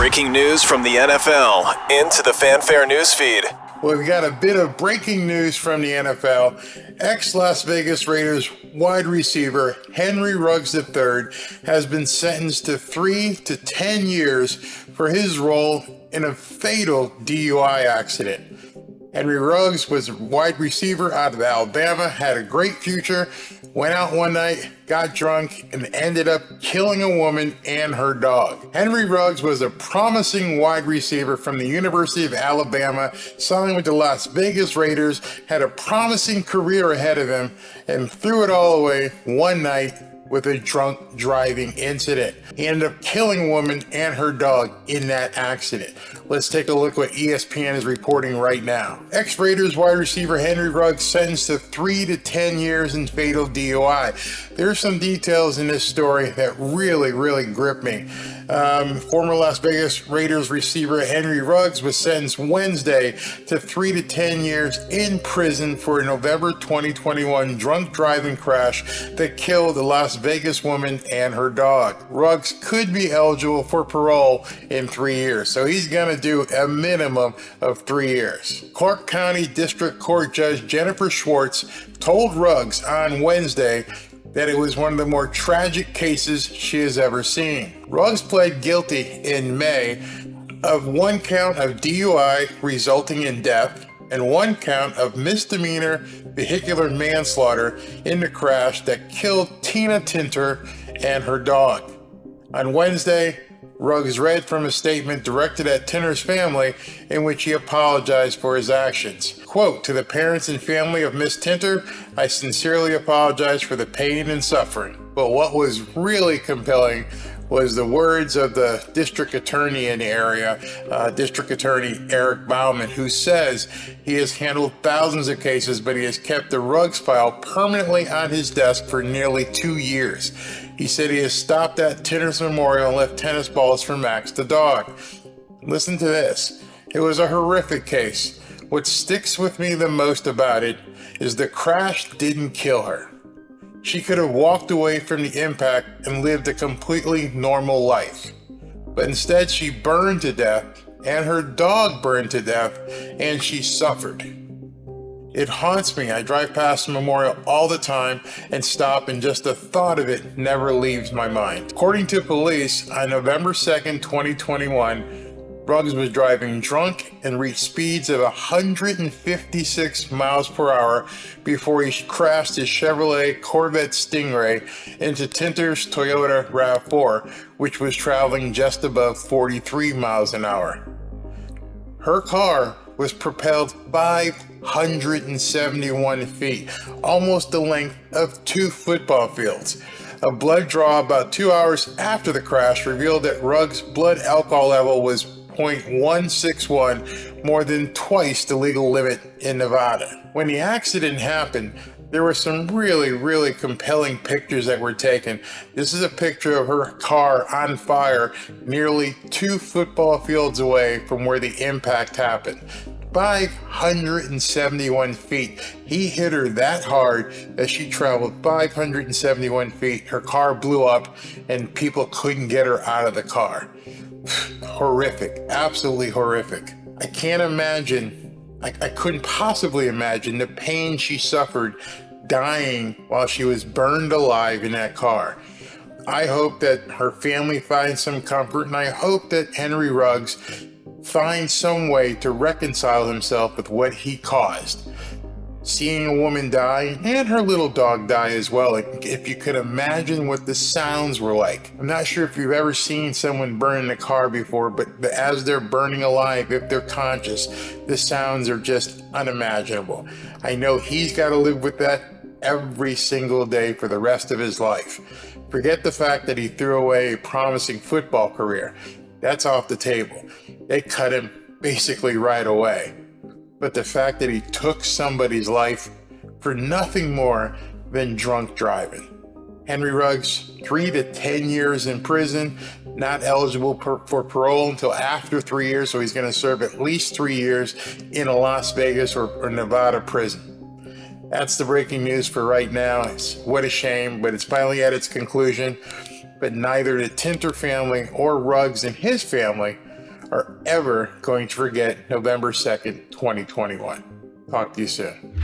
Breaking news from the NFL into the Fanfare newsfeed. Well, we got a bit of breaking news from the NFL. Ex-Las Vegas Raiders wide receiver Henry Ruggs III has been sentenced to 3 to 10 years for his role in a fatal DUI accident. Henry Ruggs was a wide receiver out of Alabama, had a great future, went out one night, got drunk, and ended up killing a woman and her dog. Henry Ruggs was a promising wide receiver from the University of Alabama, signed with the Las Vegas Raiders, had a promising career ahead of him, and threw it all away one night with a drunk driving incident. He ended up killing a woman and her dog in that accident. Let's take a look what ESPN is reporting right now. Ex-Raiders wide receiver Henry Ruggs sentenced to 3 to 10 years in fatal DUI. There's some details in this story that really grip me. Former Las Vegas Raiders receiver Henry Ruggs was sentenced Wednesday to 3 to 10 years in prison for a November 2021 drunk driving crash that killed a Las Vegas woman and her dog. Ruggs could be eligible for parole in 3 years, so he's going to do a minimum of 3 years. Clark County District Court Judge Jennifer Schwartz told Ruggs on Wednesday that it was one of the more tragic cases she has ever seen. Ruggs pled guilty in May of 1 count of DUI resulting in death and 1 count of misdemeanor vehicular manslaughter in the crash that killed Tina Tintor and her dog. On Wednesday, Ruggs read from a statement directed at Tintor's family in which he apologized for his actions. Quote, "To the parents and family of Miss Tintor, I sincerely apologize for the pain and suffering." But what was really compelling was the words of the district attorney in the area, District Attorney Eric Bauman, who says he has handled thousands of cases, but he has kept the Ruggs file permanently on his desk for nearly 2 years. He said he has stopped at Tintor's memorial and left tennis balls for Max the dog. Listen to this. It was a horrific case. What sticks with me the most about it is the crash didn't kill her. She could have walked away from the impact and lived a completely normal life. But instead she burned to death, and her dog burned to death, and she suffered. It haunts me. I drive past the memorial all the time and stop, and just the thought of it never leaves my mind. According to police, on November 2nd, 2021, Ruggs was driving drunk and reached speeds of 156 miles per hour before he crashed his Chevrolet Corvette Stingray into Tintor's Toyota RAV4, which was traveling just above 43 miles an hour. Her car was propelled 571 feet, almost the length of 2 football fields. A blood draw about 2 hours after the crash revealed that Ruggs' blood alcohol level was 0.161, more than twice the legal limit in Nevada. When the accident happened, there were some really compelling pictures that were taken. This is a picture of her car on fire nearly 2 football fields away from where the impact happened. 571 feet. He hit her that hard that she traveled 571 feet. Her car blew up and people couldn't get her out of the car. Horrific, absolutely horrific. I can't imagine, I couldn't possibly imagine the pain she suffered dying while she was burned alive in that car. I hope that her family finds some comfort, and I hope that Henry Ruggs finds some way to reconcile himself with what he caused. Seeing a woman die and her little dog die as well. If you could imagine what the sounds were like. I'm not sure if you've ever seen someone burn in a car before, but as they're burning alive, if they're conscious, the sounds are just unimaginable. I know he's got to live with that every single day for the rest of his life. Forget the fact that he threw away a promising football career. That's off the table. They cut him basically right away. But the fact that he took somebody's life for nothing more than drunk driving. Henry Ruggs, 3 to 10 years in prison, not eligible for parole until after 3 years, so he's going to serve at least 3 years in a Las Vegas or Nevada prison. That's the breaking news for right now. What a shame, but it's finally at its conclusion. But neither the Tintor family or Ruggs and his family are ever going to forget November 2nd, 2021. Talk to you soon.